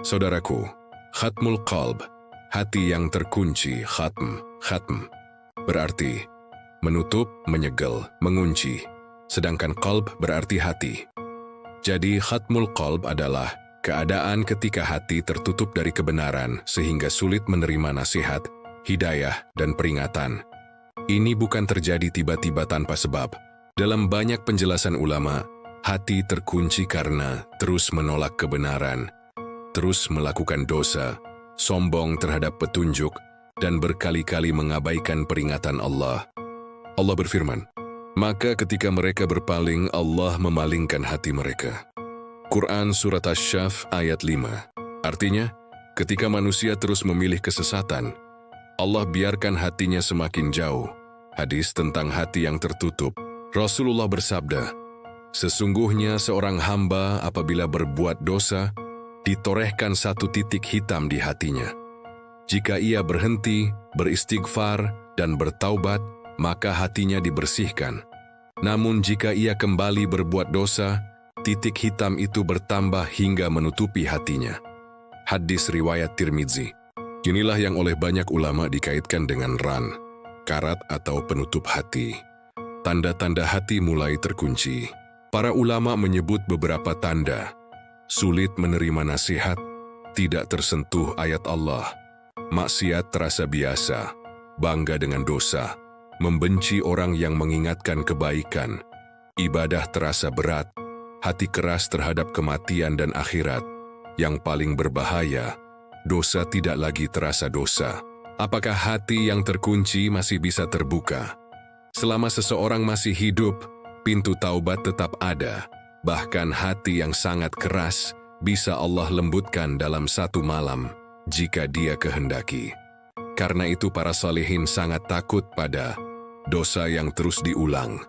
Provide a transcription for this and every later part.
Saudaraku, khatmul qalb, hati yang terkunci, khatm, berarti menutup, menyegel, mengunci. Sedangkan qalb berarti hati. Jadi khatmul qalb adalah keadaan ketika hati tertutup dari kebenaran sehingga sulit menerima nasihat, hidayah, dan peringatan. Ini bukan terjadi tiba-tiba tanpa sebab. Dalam banyak penjelasan ulama, hati terkunci karena terus menolak kebenaran, terus melakukan dosa, sombong terhadap petunjuk, dan berkali-kali mengabaikan peringatan Allah. Allah berfirman, maka ketika mereka berpaling, Allah memalingkan hati mereka. Quran Surat Asy-Syaff ayat 5. Artinya, ketika manusia terus memilih kesesatan, Allah biarkan hatinya semakin jauh. Hadis tentang hati yang tertutup. Rasulullah bersabda, sesungguhnya seorang hamba apabila berbuat dosa, ditorehkan satu titik hitam di hatinya. Jika ia berhenti, beristighfar, dan bertaubat, maka hatinya dibersihkan. Namun jika ia kembali berbuat dosa, titik hitam itu bertambah hingga menutupi hatinya. Hadis riwayat Tirmidzi. Inilah yang oleh banyak ulama dikaitkan dengan ran, karat atau penutup hati. Tanda-tanda hati mulai terkunci. Para ulama menyebut beberapa tanda. Sulit menerima nasihat, tidak tersentuh ayat Allah, maksiat terasa biasa, bangga dengan dosa, membenci orang yang mengingatkan kebaikan, ibadah terasa berat, hati keras terhadap kematian dan akhirat. Yang paling berbahaya, dosa tidak lagi terasa dosa. Apakah hati yang terkunci masih bisa terbuka? Selama seseorang masih hidup, pintu taubat tetap ada. Bahkan hati yang sangat keras bisa Allah lembutkan dalam satu malam jika Dia kehendaki. Karena itu para salihin sangat takut pada dosa yang terus diulang,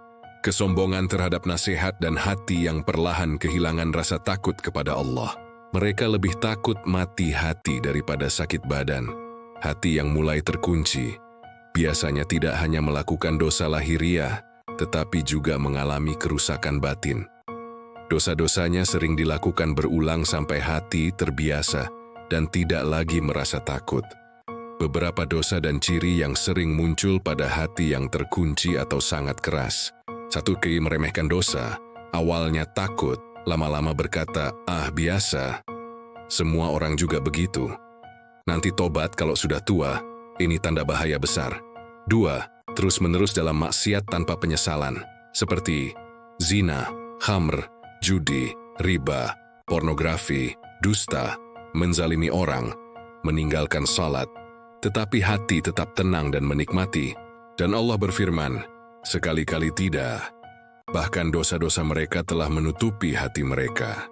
kesombongan terhadap nasihat dan hati yang perlahan kehilangan rasa takut kepada Allah. Mereka lebih takut mati hati daripada sakit badan. Hati yang mulai terkunci biasanya tidak hanya melakukan dosa lahiriah, tetapi juga mengalami kerusakan batin. Dosa-dosanya sering dilakukan berulang sampai hati terbiasa dan tidak lagi merasa takut. Beberapa dosa dan ciri yang sering muncul pada hati yang terkunci atau sangat keras. 1. Meremehkan dosa. Awalnya takut, lama-lama berkata, biasa. Semua orang juga begitu. Nanti tobat kalau sudah tua, ini tanda bahaya besar. 2. Terus-menerus dalam maksiat tanpa penyesalan, seperti zina, khamr, judi, riba, pornografi, dusta, menzalimi orang, meninggalkan salat, tetapi hati tetap tenang dan menikmati. Dan Allah berfirman, sekali-kali tidak. Bahkan dosa-dosa mereka telah menutupi hati mereka.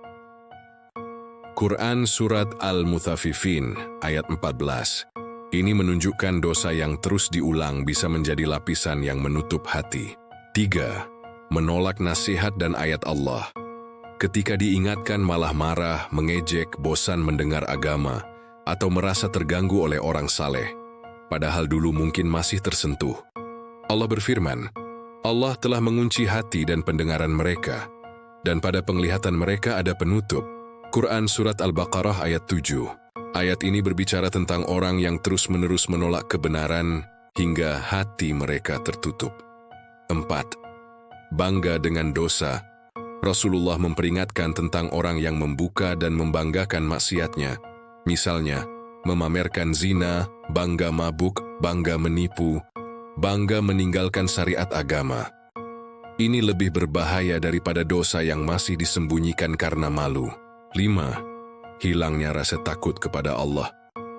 Quran Surat Al-Mutaffifin ayat 14. Ini menunjukkan dosa yang terus diulang bisa menjadi lapisan yang menutup hati. 3. Menolak nasihat dan ayat Allah. Ketika diingatkan malah marah, mengejek, bosan mendengar agama, atau merasa terganggu oleh orang saleh, padahal dulu mungkin masih tersentuh. Allah berfirman, Allah telah mengunci hati dan pendengaran mereka, dan pada penglihatan mereka ada penutup. Quran Surat Al-Baqarah ayat 7. Ayat ini berbicara tentang orang yang terus-menerus menolak kebenaran hingga hati mereka tertutup. 4. Bangga dengan dosa. Rasulullah memperingatkan tentang orang yang membuka dan membanggakan maksiatnya. Misalnya, memamerkan zina, bangga mabuk, bangga menipu, bangga meninggalkan syariat agama. Ini lebih berbahaya daripada dosa yang masih disembunyikan karena malu. 5. Hilangnya rasa takut kepada Allah.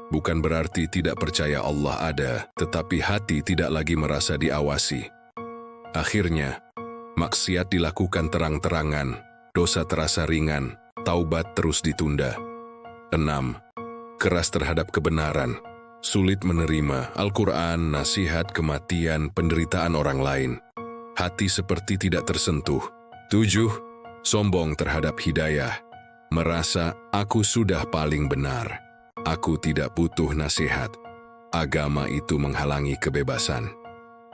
Bukan berarti tidak percaya Allah ada, tetapi hati tidak lagi merasa diawasi. Akhirnya, maksiat dilakukan terang-terangan, dosa terasa ringan, taubat terus ditunda. 6. Keras terhadap kebenaran, sulit menerima Al-Quran, nasihat, kematian, penderitaan orang lain. Hati seperti tidak tersentuh. 7. Sombong terhadap hidayah. Merasa, aku sudah paling benar. Aku tidak butuh nasihat. Agama itu menghalangi kebebasan.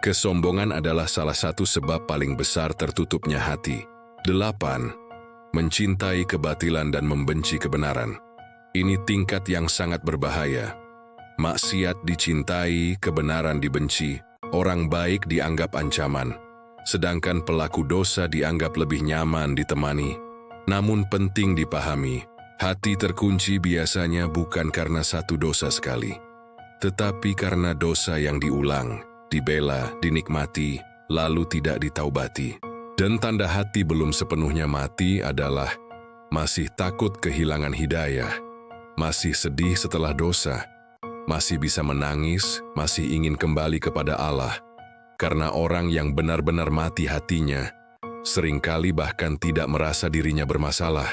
Kesombongan adalah salah satu sebab paling besar tertutupnya hati. 8. Mencintai kebatilan dan membenci kebenaran. Ini tingkat yang sangat berbahaya. Maksiat dicintai, kebenaran dibenci, orang baik dianggap ancaman, sedangkan pelaku dosa dianggap lebih nyaman ditemani. Namun penting dipahami, hati terkunci biasanya bukan karena satu dosa sekali, tetapi karena dosa yang diulang, dibela, dinikmati, lalu tidak ditaubati. Dan tanda hati belum sepenuhnya mati adalah masih takut kehilangan hidayah, masih sedih setelah dosa, masih bisa menangis, masih ingin kembali kepada Allah. Karena orang yang benar-benar mati hatinya, seringkali bahkan tidak merasa dirinya bermasalah.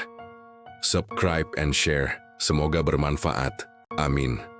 Subscribe and share, semoga bermanfaat. Amin.